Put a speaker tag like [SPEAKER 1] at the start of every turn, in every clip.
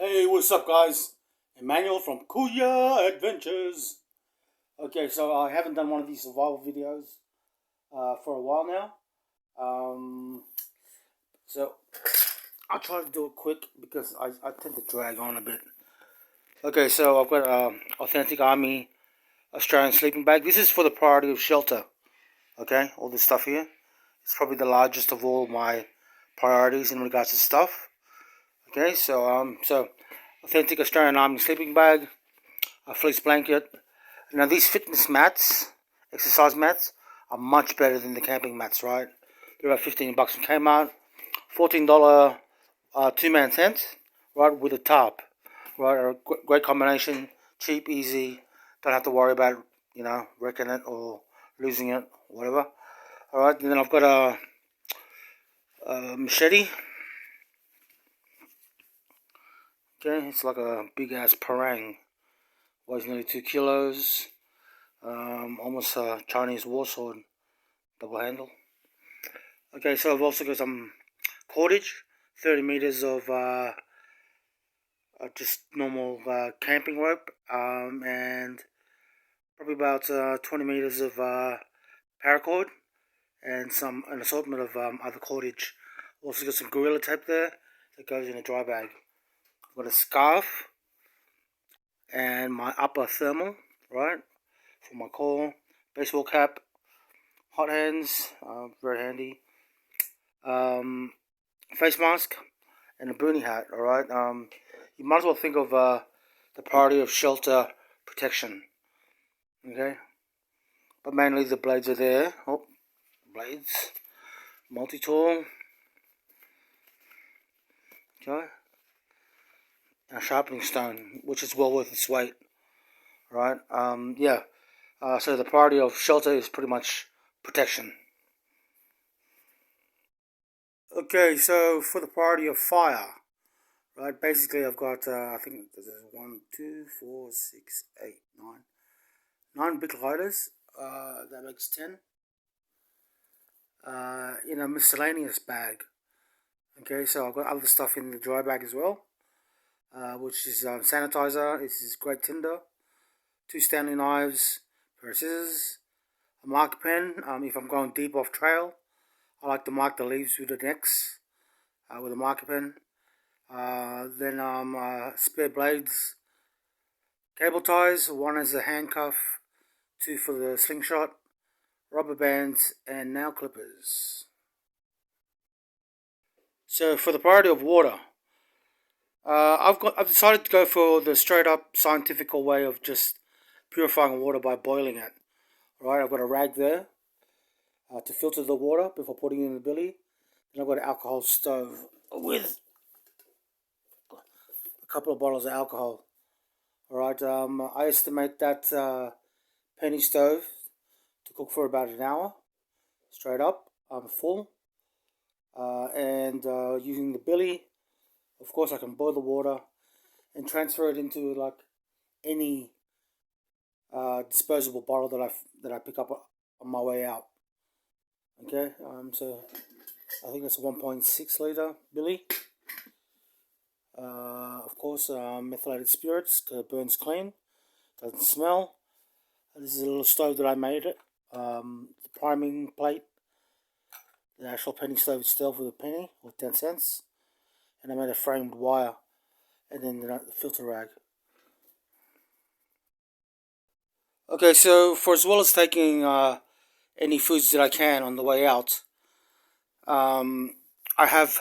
[SPEAKER 1] Hey, what's up, guys? Emmanuel from Kuya Adventures. Okay, so I haven't done one of these survival videos for a while now. Um, so I'll try to do it quick because I tend to drag on a bit. Okay, so I've got authentic army Australian sleeping bag. This is for the priority of shelter. Okay, all this stuff here. It's probably the largest of all my priorities in regards to stuff. Okay, so authentic Australian army sleeping bag, a fleece blanket. Now these fitness mats, exercise mats, are much better than the camping mats, right? They're about $15 from Kmart, $14 two-man tent, right, with a tarp, right? A great combination, cheap, easy. Don't have to worry about wrecking it or losing it, whatever. All right, and then I've got a machete. Okay, it's like a big ass parang, weighs nearly 2 kilos. Almost a Chinese war sword, double handle. Okay, so I've also got some cordage, 30 meters of just normal camping rope, and probably about 20 meters of paracord, and an assortment of other cordage. Also got some gorilla tape there that goes in a dry bag. I've got a scarf and my upper thermal, right, for my core, baseball cap, hot hands, very handy, face mask, and a boonie hat. All right. You might as well think of the priority of shelter protection. Okay. But mainly the blades are there. Oh, blades, multi-tool. Okay. And a sharpening stone, which is well worth its weight. Right. Yeah. So the priority of shelter is pretty much protection. Okay, so for the priority of fire, right? Basically, I've got I think there's 1, 2, 4, 6, 8, 9 big lighters. That makes 10. In a miscellaneous bag. Okay, so I've got other stuff in the dry bag as well, which is sanitizer. This is great tinder. 2 Stanley knives, a pair of scissors, a marker pen. If I'm going deep off trail, I like to mark the leaves with an X with a marker pen. Then spare blades, cable ties. One is a handcuff, 2 for the slingshot, rubber bands, and nail clippers. So for the priority of water, I've decided to go for the straight up scientific way of just purifying water by boiling it. Right, I've got a rag there to filter the water before putting it in the billy. Then I've got an alcohol stove with a couple of bottles of alcohol. All right, I estimate that penny stove to cook for about an hour, straight up, full. And using the billy, of course, I can boil the water and transfer it into like any disposable bottle that I pick up on my way out. Okay, so I think it's a 1.6 liter billy. Of course, methylated spirits, burns clean, doesn't smell. This is a little stove that I made it. The priming plate, the actual penny stove itself with a penny or 10 cents, and I made a framed wire, and then the filter rag. Okay, so for as well as taking any foods that I can on the way out, I have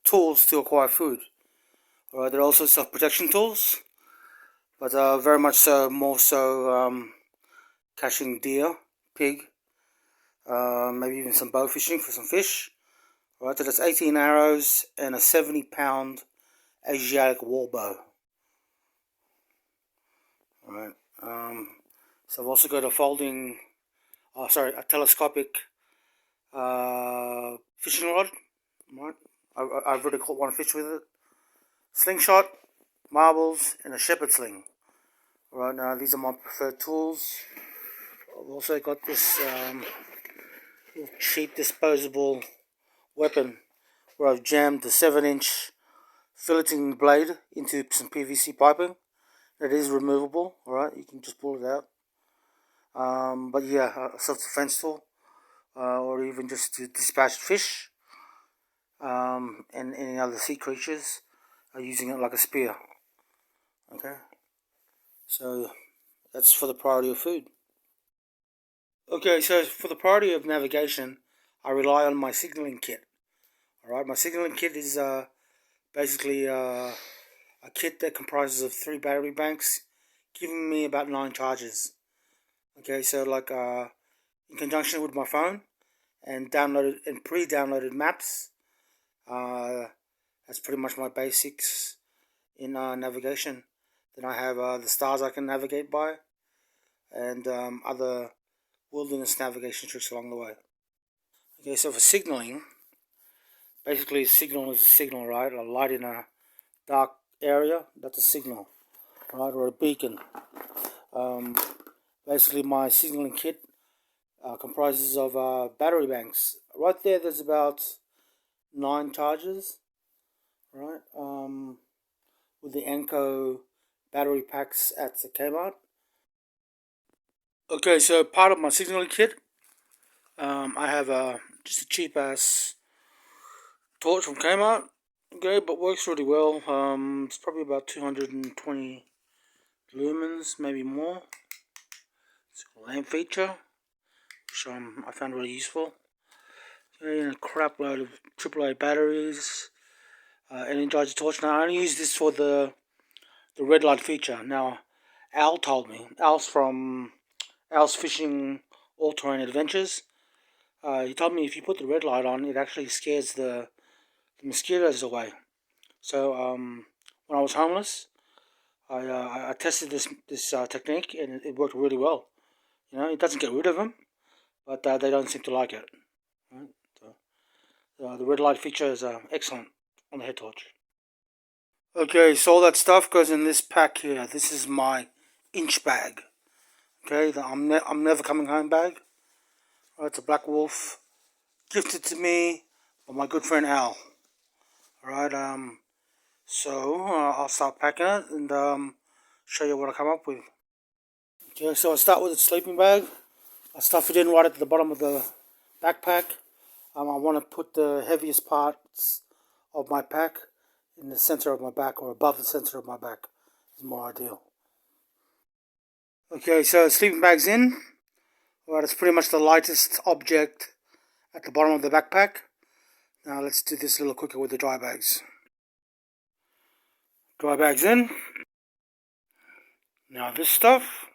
[SPEAKER 1] tools to acquire food. Alright, there are also self-protection tools, but very much so, more so catching deer, pig, maybe even some bow fishing for some fish. Alright, so that's 18 arrows and a 70-pound Asiatic wall bow. Alright, so I've also got a a telescopic fishing rod. Right, I've already caught one fish with it. Slingshot, marbles, and a shepherd sling. Right, now these are my preferred tools. I've also got this cheap disposable weapon where I've jammed the 7-inch filleting blade into some PVC piping. It is removable, alright, you can just pull it out. But yeah, a self-defense tool, or even just to dispatch fish and any other sea creatures, using it like a spear. Okay, so that's for the priority of food. Okay, so for the priority of navigation, I rely on my signaling kit. Alright, my signaling kit is basically a kit that comprises of 3 battery banks, giving me about 9 charges. Okay, so like in conjunction with my phone and downloaded and pre-downloaded maps, that's pretty much my basics in navigation. Then I have the stars I can navigate by, and other wilderness navigation tricks along the way. Okay, so for signaling, basically a signal is a signal, right? A light in a dark area, that's a signal, right? Or a beacon. Basically my signaling kit comprises of battery banks. Right there, there's about 9 charges, right? With the Enco battery packs at the Kmart. Okay, so part of my signaling kit, I have just a cheap ass torch from Kmart. Okay, but works really well. It's probably about 220 lumens, maybe more. It's a lamp feature, which I found really useful. And a crap load of AAA batteries. Energizer torch. Now I only use this for the red light feature. Now Al told me, Al's from Al's Fishing All-Terrain Adventures. He told me if you put the red light on, it actually scares the mosquitoes away. So when I was homeless, I tested this technique, and it worked really well. You know, it doesn't get rid of them, but they don't seem to like it. Right? So the red light feature is excellent on the head torch. Okay, so all that stuff goes in this pack here. This is my inch bag. Okay, the I'm never coming home bag. Right, it's a Black Wolf, gifted to me by my good friend Al. Alright, so I'll start packing it and show you what I come up with. Okay, so I start with a sleeping bag. I stuff it in right at the bottom of the backpack. I want to put the heaviest parts of my pack in the center of my back, or above the center of my back. Is more ideal. Okay, so sleeping bag's in. Alright, it's pretty much the lightest object at the bottom of the backpack. Now let's do this a little quicker with the dry bags. Dry bags in. Now this stuff.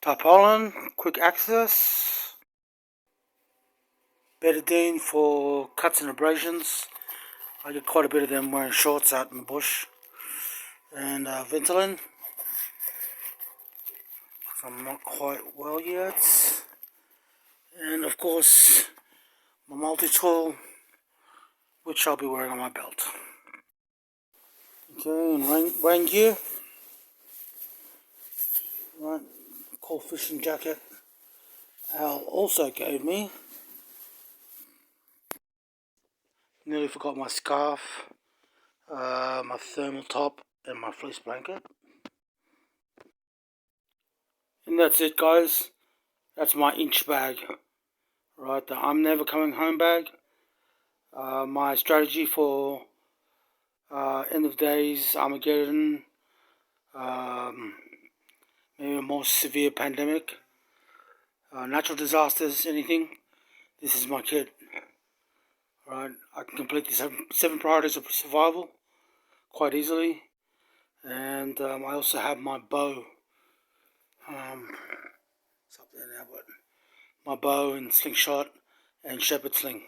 [SPEAKER 1] Tarpaulin, quick access. Betadine for cuts and abrasions. I get quite a bit of them wearing shorts out in the bush. And Ventolin. I'm not quite well yet. And of course, my multi-tool, which I'll be wearing on my belt. Okay, and rain gear. Right, cool fishing jacket Al also gave me. Nearly forgot my scarf, my thermal top, and my fleece blanket. And that's it, guys. That's my inch bag. Right, the I'm never coming home bag. My strategy for end of days, Armageddon, maybe a more severe pandemic, natural disasters, anything. This is my kit. Right, I can complete the seven priorities of survival quite easily, and I also have my bow. It's up there now, but my bow and slingshot and shepherd sling.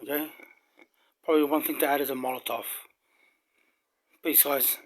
[SPEAKER 1] Okay, probably one thing to add is a Molotov. Peace, guys.